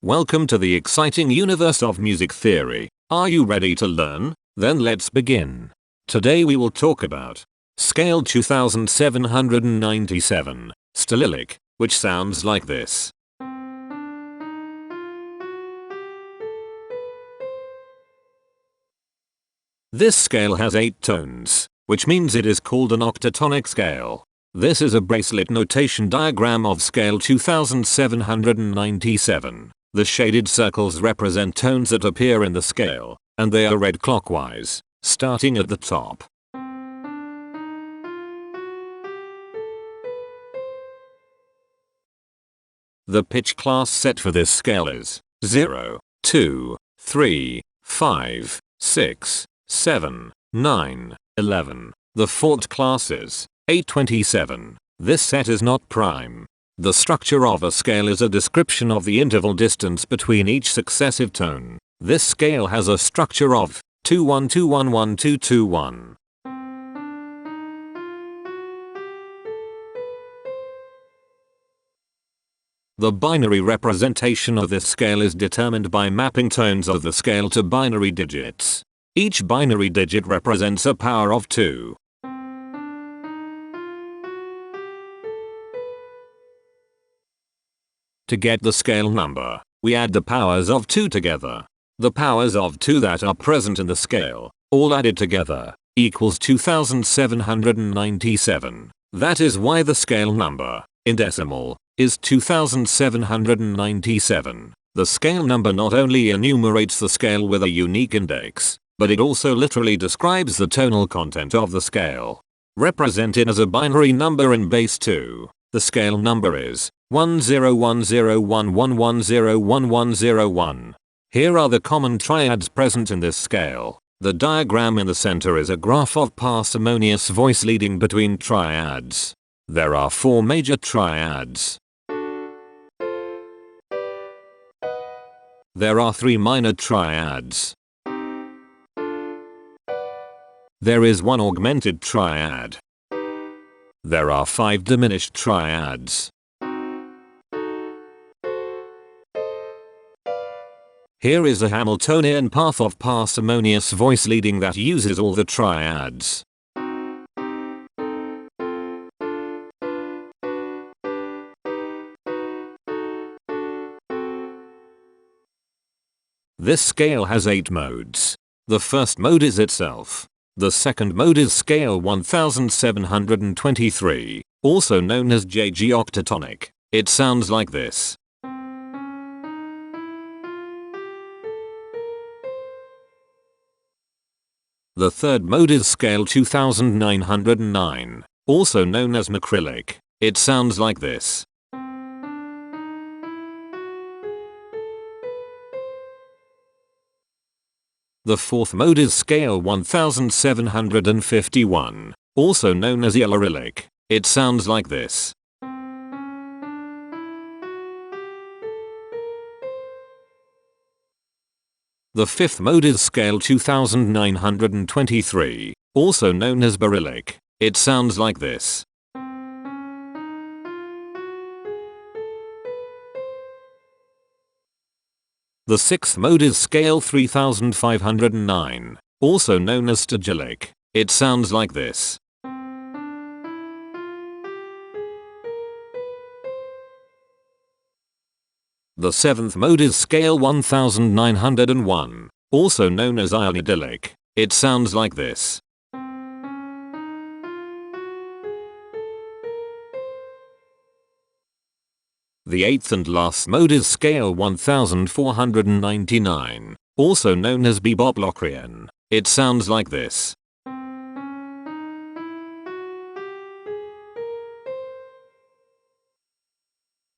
Welcome to the exciting universe of music theory. Are you ready to learn? Then let's begin. Today we will talk about scale 2797, Stalyllic, which sounds like this. This scale has 8 tones, which means it is called an octatonic scale. This is a bracelet notation diagram of scale 2797. The shaded circles represent tones that appear in the scale, and they are read clockwise, starting at the top. The pitch class set for this scale is 0, 2, 3, 5, 6, 7, 9, 11. The fault class is 827. This set is not prime. The structure of a scale is a description of the interval distance between each successive tone. This scale has a structure of 2-1-2-1-1-2-2-1. The binary representation of this scale is determined by mapping tones of the scale to binary digits. Each binary digit represents a power of 2. To get the scale number, we add the powers of 2 together. The powers of 2 that are present in the scale, all added together, equals 2797. That is why the scale number, in decimal, is 2797. The scale number not only enumerates the scale with a unique index, but it also literally describes the tonal content of the scale. Represented as a binary number in base 2, the scale number is 101011101101. Here are the common triads present in this scale. The diagram in the center is a graph of parsimonious voice leading between triads. There are 4 major triads. There are 3 minor triads. There is 1 augmented triad. There are 5 diminished triads. Here is a Hamiltonian path of parsimonious voice leading that uses all the triads. This scale has 8 modes. The first mode is itself. The second mode is scale 1723, also known as JG octatonic. It sounds like this. The third mode is scale 2909, also known as macrylic. It sounds like this. The fourth mode is scale 1751, also known as yellowylic. It sounds like this. The fifth mode is scale 2923, also known as barylic. It sounds like this. The sixth mode is scale 3509, also known as Stalyllic. It sounds like this. The seventh mode is scale 1901, also known as iodilic. It sounds like this. The eighth and last mode is scale 1499, also known as bebop locrian. It sounds like this.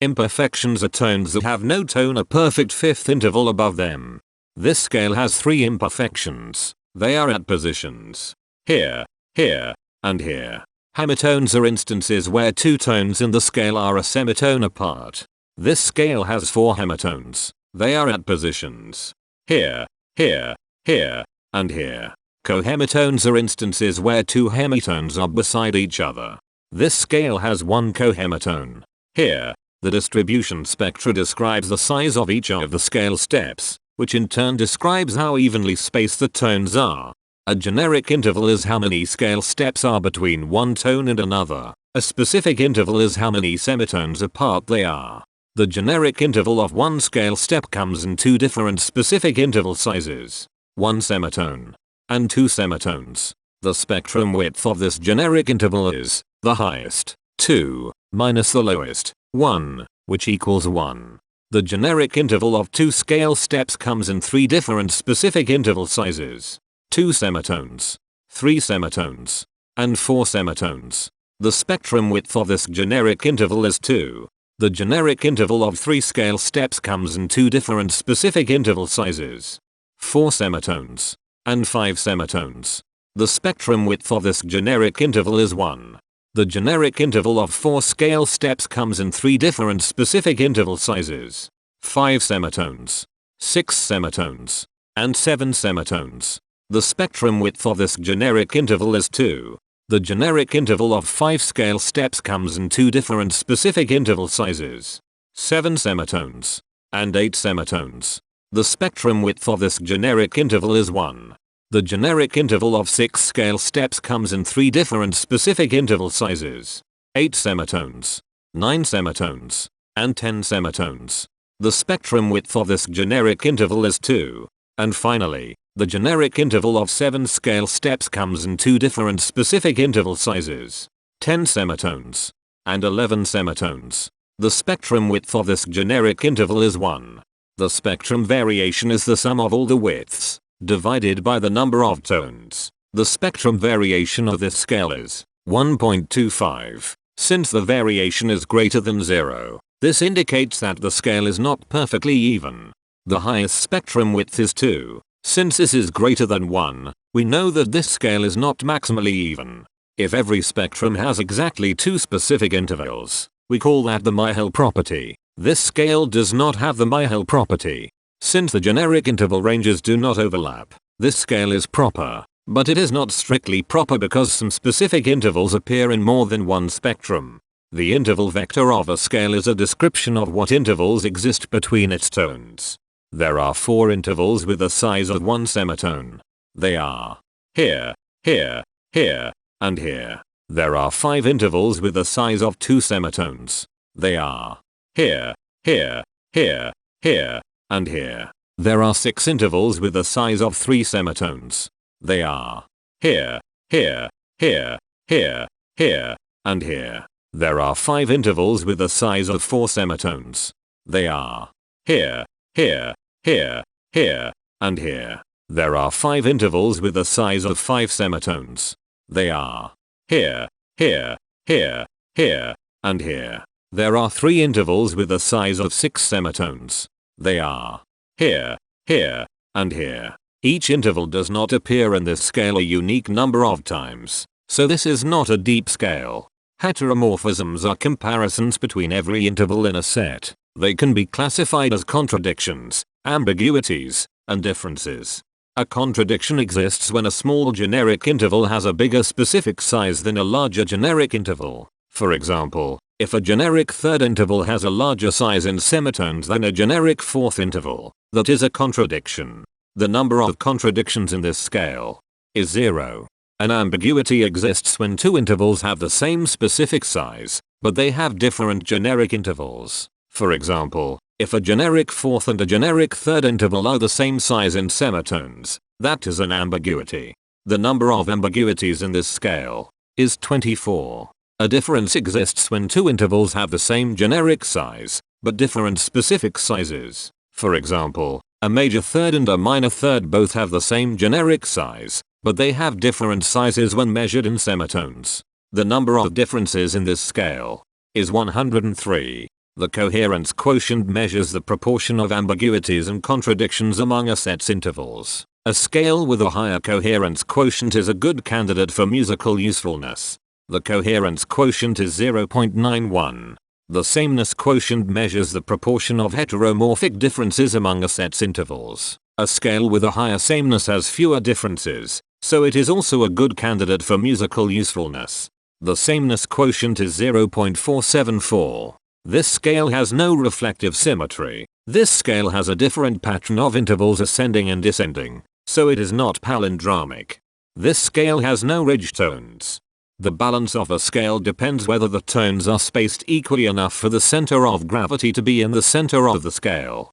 Imperfections are tones that have no tone a perfect fifth interval above them. This scale has 3 imperfections. They are at positions here, here, and here. Hemitones are instances where 2 tones in the scale are a semitone apart. This scale has 4 hemitones. They are at positions here, here, here, and here. Cohemitones are instances where 2 hemitones are beside each other. This scale has 1 cohemitone here, The distribution spectra describes the size of each of the scale steps, which in turn describes how evenly spaced the tones are. A generic interval is how many scale steps are between one tone and another. A specific interval is how many semitones apart they are. The generic interval of one scale step comes in two different specific interval sizes, one semitone and two semitones. The spectrum width of this generic interval is the highest, 2, minus the lowest, 1, which equals 1. The generic interval of two scale steps comes in three different specific interval sizes, 2 semitones, 3 semitones, and 4 semitones. The spectrum width of this generic interval is 2. The generic interval of 3 scale steps comes in two different specific interval sizes, 4 semitones and 5 semitones. The spectrum width of this generic interval is 1. The generic interval of 4 scale steps comes in three different specific interval sizes, 5 semitones, 6 semitones, and 7 semitones. The spectrum width of this generic interval is 2. The generic interval of 5 scale steps comes in two different specific interval sizes, 7 semitones and 8 semitones. The spectrum width of this generic interval is 1. The generic interval of 6 scale steps comes in three different specific interval sizes, 8 semitones, 9 semitones, and 10 semitones. The spectrum width of this generic interval is 2. And finally, the generic interval of 7 scale steps comes in two different specific interval sizes, 10 semitones and 11 semitones. The spectrum width of this generic interval is 1. The spectrum variation is the sum of all the widths, divided by the number of tones. The spectrum variation of this scale is 1.25. Since the variation is greater than 0, this indicates that the scale is not perfectly even. The highest spectrum width is 2. Since this is greater than 1, we know that this scale is not maximally even. If every spectrum has exactly 2 specific intervals, we call that the Myhill property. This scale does not have the Myhill property. Since the generic interval ranges do not overlap, this scale is proper, but it is not strictly proper because some specific intervals appear in more than one spectrum. The interval vector of a scale is a description of what intervals exist between its tones. There are 4 intervals with the size of 1 semitone. They are here, here, here, and here. There are 5 intervals with the size of 2 semitones. They are here, here, here, here, and here. There are 6 intervals with the size of 3 semitones. They are here, here, here, here, here, and here. There are 5 intervals with the size of 4 semitones. They are here, here, here, here, and here. There are 5 intervals with the size of 5 semitones. They are here, here, here, here, and here. There are 3 intervals with the size of 6 semitones. They are here, here, and here. Each interval does not appear in this scale a unique number of times, so this is not a deep scale. Heteromorphisms are comparisons between every interval in a set. They can be classified as contradictions, ambiguities, and differences. A contradiction exists when a small generic interval has a bigger specific size than a larger generic interval. For example, if a generic third interval has a larger size in semitones than a generic fourth interval, that is a contradiction. The number of contradictions in this scale is 0. An ambiguity exists when 2 intervals have the same specific size, but they have different generic intervals. For example, if a generic fourth and a generic third interval are the same size in semitones, that is an ambiguity. The number of ambiguities in this scale is 24. A difference exists when 2 intervals have the same generic size, but different specific sizes. For example, a major third and a minor third both have the same generic size, but they have different sizes when measured in semitones. The number of differences in this scale is 103. The coherence quotient measures the proportion of ambiguities and contradictions among a set's intervals. A scale with a higher coherence quotient is a good candidate for musical usefulness. The coherence quotient is 0.91. The sameness quotient measures the proportion of heteromorphic differences among a set's intervals. A scale with a higher sameness has fewer differences, so it is also a good candidate for musical usefulness. The sameness quotient is 0.474. This scale has no reflective symmetry. This scale has a different pattern of intervals ascending and descending, so it is not palindromic. This scale has no ridge tones. The balance of a scale depends whether the tones are spaced equally enough for the center of gravity to be in the center of the scale.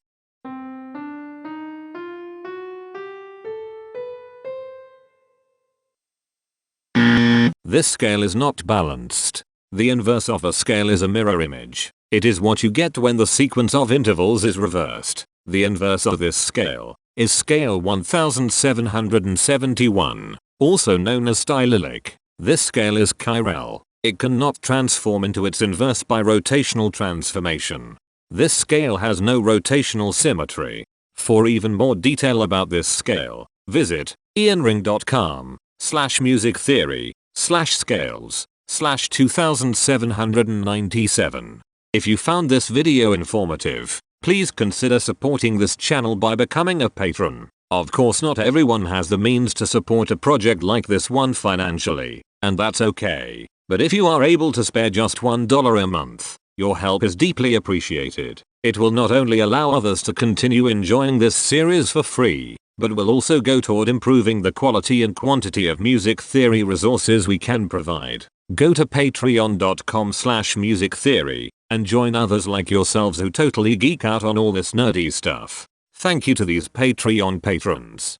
This scale is not balanced. The inverse of a scale is a mirror image. It is what you get when the sequence of intervals is reversed. The inverse of this scale is scale 1771, also known as Stalyllic. This scale is chiral. It cannot transform into its inverse by rotational transformation. This scale has no rotational symmetry. For even more detail about this scale, visit ianring.com/musictheory/scales/2797. If you found this video informative, please consider supporting this channel by becoming a patron. Of course, not everyone has the means to support a project like this one financially, and that's okay. But if you are able to spare just $1 a month, your help is deeply appreciated. It will not only allow others to continue enjoying this series for free, but will also go toward improving the quality and quantity of music theory resources we can provide. Go to patreon.com/musictheory and join others like yourselves who totally geek out on all this nerdy stuff. Thank you to these Patreon patrons.